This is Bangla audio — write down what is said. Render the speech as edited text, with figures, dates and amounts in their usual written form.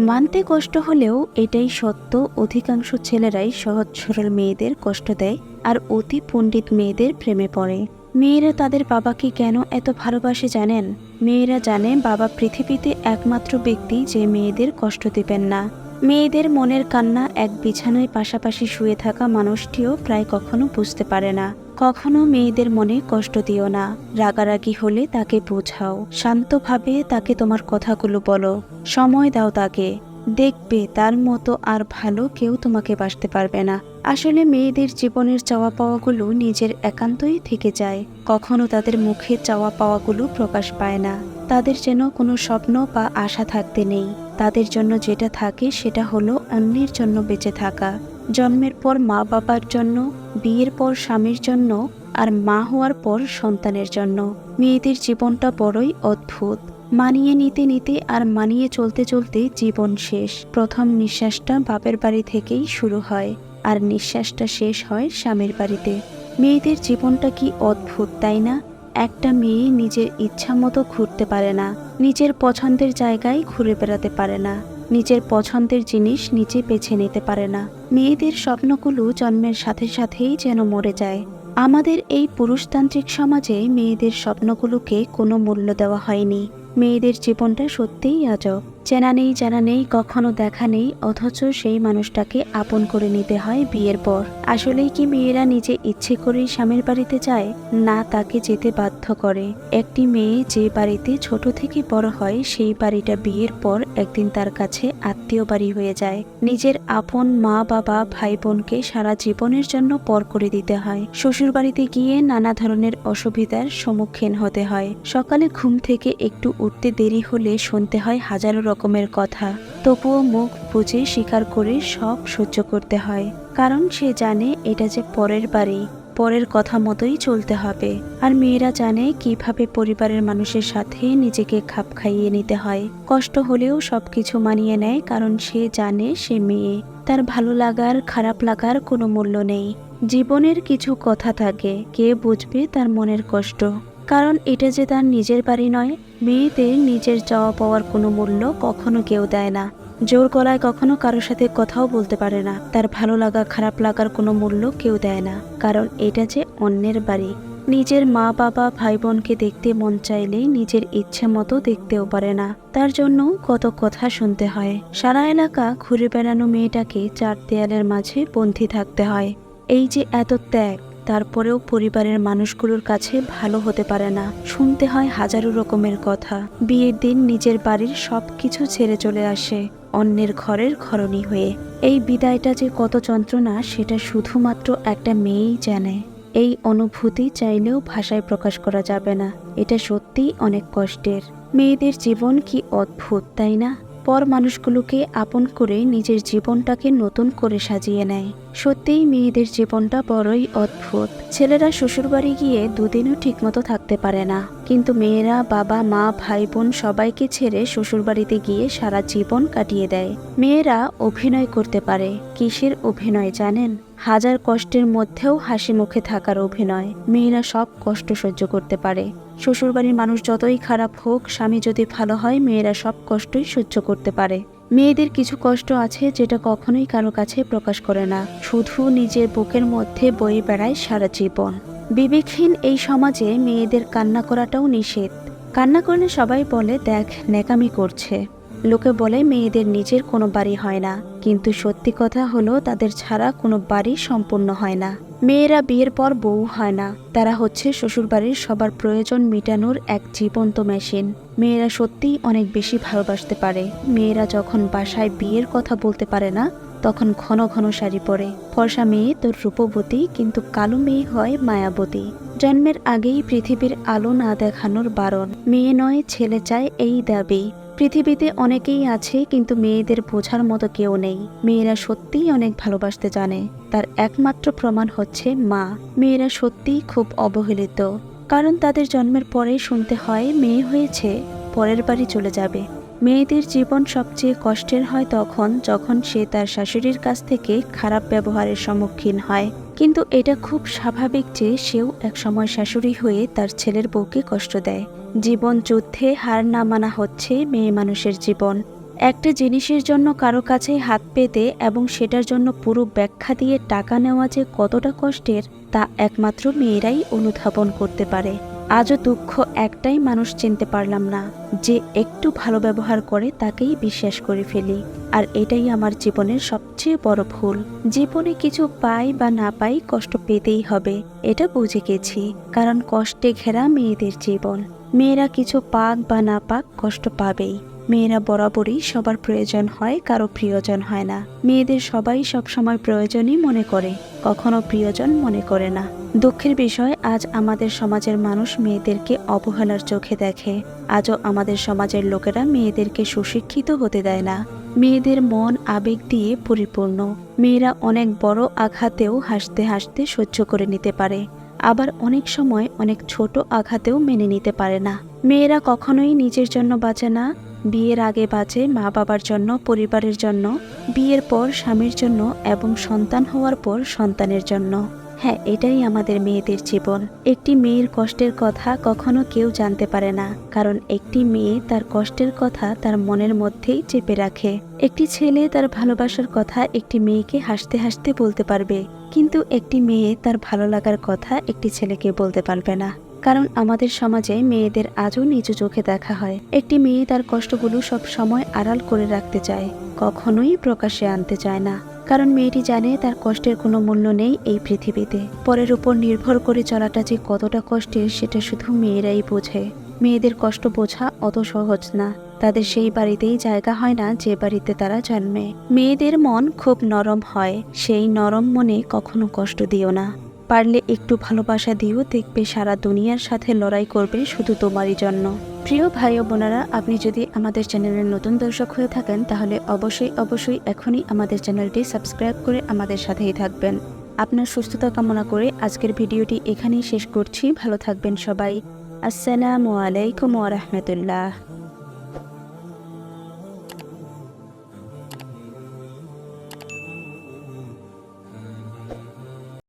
মানতে কষ্ট হলেও এটাই সত্য, অধিকাংশ ছেলেরাই সহজ সরল মেয়েদের কষ্ট দেয় আর অতি পণ্ডিত মেয়েদের প্রেমে পড়ে। মেয়েরা তাদের বাবাকে কেন এত ভালোবাসে জানেন? মেয়েরা জানে বাবা পৃথিবীতে একমাত্র ব্যক্তি যে মেয়েদের কষ্ট দিবেন না। মেয়েদের মনের কান্না এক বিছানায় পাশাপাশি শুয়ে থাকা মানুষটিও প্রায় কখনো বুঝতে পারে না। কখনো মেয়েদের মনে কষ্ট দিও না। রাগারাগি হলে তাকে বোঝাও, শান্তভাবে তাকে তোমার কথাগুলো বলো, সময় দাও তাকে। দেখবে তার মতো আর ভালো কেউ তোমাকে বাসতে পারবে না। আসলে মেয়েদের জীবনের চাওয়া পাওয়াগুলো নিজের একান্তই থেকে যায়। কখনো তাদের মুখে চাওয়া পাওয়াগুলো প্রকাশ পায় না। তাদের যেন কোনো স্বপ্ন বা আশা থাকতে নেই। তাদের জন্য যেটা থাকে সেটা হলো অন্যের জন্য বেঁচে থাকা। জন্মের পর মা বাবার জন্য, বিয়ের পর স্বামীর জন্য, আর মা হওয়ার পর সন্তানের জন্য। মেয়েদের জীবনটা বড়ই অদ্ভুত। মানিয়ে নিতে নিতে আর মানিয়ে চলতে চলতে জীবন শেষ। প্রথম নিঃশ্বাসটা বাপের বাড়ি থেকেই শুরু হয়, আর নিঃশ্বাসটা শেষ হয় স্বামীর বাড়িতে। মেয়েদের জীবনটা কি অদ্ভুত, তাই না? একটা মেয়ে নিজের ইচ্ছা মতো ঘুরতে পারে না, নিজের পছন্দের জায়গায় ঘুরে বেড়াতে পারে না, নিজের পছন্দের জিনিস নিজে বেছে নিতে পারে না। মেয়েদের স্বপ্নগুলো জন্মের সাথে সাথেই যেন মরে যায়। আমাদের এই পুরুষতান্ত্রিক সমাজে মেয়েদের স্বপ্নগুলোকে কোনো মূল্য দেওয়া হয়নি। মেয়েদের জীবনটা সত্যিই আজব। চেনা নেই, জানা নেই, কখনো দেখা নেই, অথচ সেই মানুষটাকে আপন করে নিতে হয় বিয়ের পর। আসলেই কি মেয়েরা নিজে ইচ্ছে করেই স্বামীর বাড়িতে যায়? না, তাকে যেতে বাধ্য করে। একটি মেয়ে যে বাড়িতে ছোট থেকে বড় হয়, সেই বাড়িটা বিয়ের পর একদিন তার কাছে আত্মীয় বাড়ি হয়ে যায়। নিজের আপন মা বাবা ভাই বোনকে সারা জীবনের জন্য পর করে দিতে হয়। শ্বশুর বাড়িতে গিয়ে নানা ধরনের অসুবিধার সম্মুখীন হতে হয়। সকালে ঘুম থেকে একটু উঠতে দেরি হলে শুনতে হয় হাজারো রকমের কথা, তবুও মুখ বুজে স্বীকার করে সব সহ্য করতে হয়। কারণ সে জানে এটা যে পরের বাড়ি, পরের কথা মতোই চলতে হবে। আর মেয়েরা জানে কিভাবে পরিবারের মানুষের সাথে নিজেকে খাপ খাইয়ে নিতে হয়। কষ্ট হলেও সবকিছু মানিয়ে নেয়, কারণ সে জানে সে মেয়ে। তার ভালো লাগার খারাপ লাগার কোনো মূল্য নেই। জীবনের কিছু কথা থাকে, কে বুঝবে তার মনের কষ্ট? কারণ এটা যে তার নিজের বাড়ি নয়। মেয়েদের নিজের চাওয়া পাওয়ার কোনো মূল্য কখনো কেউ দেয় না। জোর গলায় কখনো কারোর সাথে কথাও বলতে পারে না। তার ভালো লাগা খারাপ লাগার কোনো মূল্য কেউ দেয় না, কারণ এটা যে অন্যের বাড়ি। নিজের মা বাবা ভাই বোনকে দেখতে মন চাইলেই নিজের ইচ্ছে মতো দেখতেও পারে না। তার জন্য কত কথা শুনতে হয়। সারা এলাকা ঘুরে বেড়ানো মেয়েটাকে চার দেয়ালের মাঝে বন্দী থাকতে হয়। এই যে এত ত্যাগ, তারপরেও পরিবারের মানুষগুলোর কাছে ভালো হতে পারে না। শুনতে হয় হাজারো রকমের কথা। বিয়ের দিন নিজের বাড়ির সবকিছু ছেড়ে চলে আসে অন্যের ঘরের ঘরণী হয়ে। এই বিদায়টা যে কত যন্ত্রণা, সেটা শুধুমাত্র একটা মেয়েই জানে। এই অনুভূতি চাইলেও ভাষায় প্রকাশ করা যাবে না। এটা সত্যিই অনেক কষ্টের। মেয়েদের জীবন কি অদ্ভুত, তাই না? পর মানুষগুলোকে আপন করে নিজের জীবনটাকে নতুন করে সাজিয়ে নেয়। সত্যিই মেয়েদের জীবনটা বড়ই অদ্ভুত। ছেলেরা শ্বশুরবাড়ি গিয়ে দুদিনও ঠিকমতো থাকতে পারে না, কিন্তু মেয়েরা বাবা মা ভাই বোন সবাইকে ছেড়ে শ্বশুরবাড়িতে গিয়ে সারা জীবন কাটিয়ে দেয়। মেয়েরা অভিনয় করতে পারে। কিসের অভিনয় জানেন? হাজার কষ্টের মধ্যেও হাসি মুখে থাকার অভিনয়। মেয়েরা সব কষ্ট সহ্য করতে পারে। শ্বশুরবাড়ির মানুষ যতই খারাপ হোক, স্বামী যদি ভালো হয়, মেয়েরা সব কষ্টই সহ্য করতে পারে। মেয়েদের কিছু কষ্ট আছে যেটা কখনোই কারো কাছে প্রকাশ করে না, শুধু নিজের বুকের মধ্যে বয়ে বেড়ায় সারা জীবন। বিবেকহীন এই সমাজে মেয়েদের কান্না করাটাও নিষেধ। কান্না করলে সবাই বলে, দেখ ন্যাকামি করছে। লোকে বলে মেয়েদের নিজের কোনো বাড়ি হয় না, কিন্তু সত্যি কথা হলো তাদের ছাড়া কোনো বাড়ি সম্পূর্ণ হয় না। মেয়েরা বিয়ের পর বউ হয় না, তারা হচ্ছে শ্বশুরবাড়ির সবার প্রয়োজন মেটানোর এক জীবন্ত মেশিন। মেয়েরা সত্যিই অনেক বেশি ভালোবাসতে পারে। মেয়েরা যখন বাসায় বিয়ের কথা বলতে পারে না, তখন ঘন ঘন শাড়ি পরে। ফর্সা মেয়ে তোর রূপবতী, কিন্তু কালো মেয়ে হয় মায়াবতী। জন্মের আগেই পৃথিবীর আলো না দেখানোর বারণ। মেয়ে নয় ছেলে চায়, এই দাবি। পৃথিবীতে অনেকেই আছে, কিন্তু মেয়েদের বোঝার মতো কেউ নেই। মেয়েরা সত্যিই অনেক ভালোবাসতে জানে। তার একমাত্র প্রমাণ হচ্ছে মা। মেয়েরা সত্যিই খুব অবহেলিত, কারণ তাদের জন্মের পরেই শুনতে হয় মেয়ে হয়েছে, পরের বাড়ি চলে যাবে। মেয়েদের জীবন সবচেয়ে কষ্টের হয় তখন যখন সে তার শাশুড়ির কাছ থেকে খারাপ ব্যবহারের সম্মুখীন হয়। কিন্তু এটা খুব স্বাভাবিক যে সেও একসময় শাশুড়ি হয়ে তার ছেলের বউকে কষ্ট দেয়। জীবন যুদ্ধে হার না মানা হচ্ছে মেয়ে মানুষের জীবন। একটা জিনিসের জন্য কারো কাছে হাত পেতে এবং সেটার জন্য পুরো ব্যাখ্যা দিয়ে টাকা নেওয়া যে কতটা কষ্টের তা একমাত্র মেয়েরাই অনুধাবন করতে পারে। আজও দুঃখ একটাই, মানুষ চিনতে পারলাম না, যে একটু ভালো ব্যবহার করে তাকেই বিশ্বাস করে ফেলি। আর এটাই আমার জীবনের সবচেয়ে বড় ভুল। জীবনে কিছু পাই বা না পাই, কষ্ট পেতেই হবে, এটা বুঝে গেছি। কারণ কষ্টে ঘেরা মেয়েদের জীবন। মেয়েরা কিছু পাক বা না পাক, কষ্ট পাবেই। মেয়েরা বরাবরই সবার প্রয়োজন হয়, কারো প্রিয়জন হয় না। মেয়েদের সবাই সবসময় প্রয়োজনই মনে করে, কখনো প্রিয়জন মনে করে না। দুঃখের বিষয়, আজ আমাদের সমাজের মানুষ মেয়েদেরকে অবহেলার চোখে দেখে। আজও আমাদের সমাজের লোকেরা মেয়েদেরকে সুশিক্ষিত হতে দেয় না। মেয়েদের মন আবেগ দিয়ে পরিপূর্ণ। মেয়েরা অনেক বড় আঘাতেও হাসতে হাসতে সহ্য করে নিতে পারে, আবার অনেক সময় অনেক ছোট আঘাতেও মেনে নিতে পারে না। মেয়েরা কখনোই নিজের জন্য বাঁচে না। বিয়ের আগে বাঁচে মা বাবার জন্য, পরিবারের জন্য, বিয়ের পর স্বামীর জন্য এবং সন্তান হওয়ার পর সন্তানের জন্য। হ্যাঁ, এটাই আমাদের মেয়েদের জীবন। একটি মেয়ের কষ্টের কথা কখনো কেউ জানতে পারে না, কারণ একটি মেয়ে তার কষ্টের কথা তার মনের মধ্যেই চেপে রাখে। একটি ছেলে তার ভালোবাসার কথা একটি মেয়েকে হাসতে হাসতে বলতে পারবে, কিন্তু একটি মেয়ে তার ভালো লাগার কথা একটি ছেলেকে বলতে পারবে না। কারণ আমাদের সমাজে মেয়েদের আজও নিচু চোখে দেখা হয়। একটি মেয়ে তার কষ্টগুলো সব সময় আড়াল করে রাখতে চায়, কখনোই প্রকাশ্যে আনতে চায় না। কারণ মেয়েটি জানে তার কষ্টের কোনো মূল্য নেই এই পৃথিবীতে। পরের উপর নির্ভর করে চলাটা যে কতটা কষ্টের সেটা শুধু মেয়েরাই বোঝে। মেয়েদের কষ্ট বোঝা অত সহজ না। তাদের সেই বাড়িতেই জায়গা হয় না যে বাড়িতে তারা জন্মে। মেয়েদের মন খুব নরম হয়, সেই নরম মনে কখনো কষ্ট দিও না। পারলে একটু ভালোবাসা দিও, দেখবে সারা দুনিয়ার সাথে লড়াই করবে শুধু তোমারই জন্য। প্রিয় ভাই ও বোনেরা, আপনি যদি আমাদের চ্যানেলের নতুন দর্শক হয়ে থাকেন তাহলে অবশ্যই এখনই আমাদের চ্যানেলটি সাবস্ক্রাইব করে আমাদের সাথেই থাকবেন। আপনার সুস্থতা কামনা করে আজকের ভিডিওটি এখানেই শেষ করছি। ভালো থাকবেন সবাই। আসসালামু আলাইকুম ওয়া রাহমাতুল্লাহ।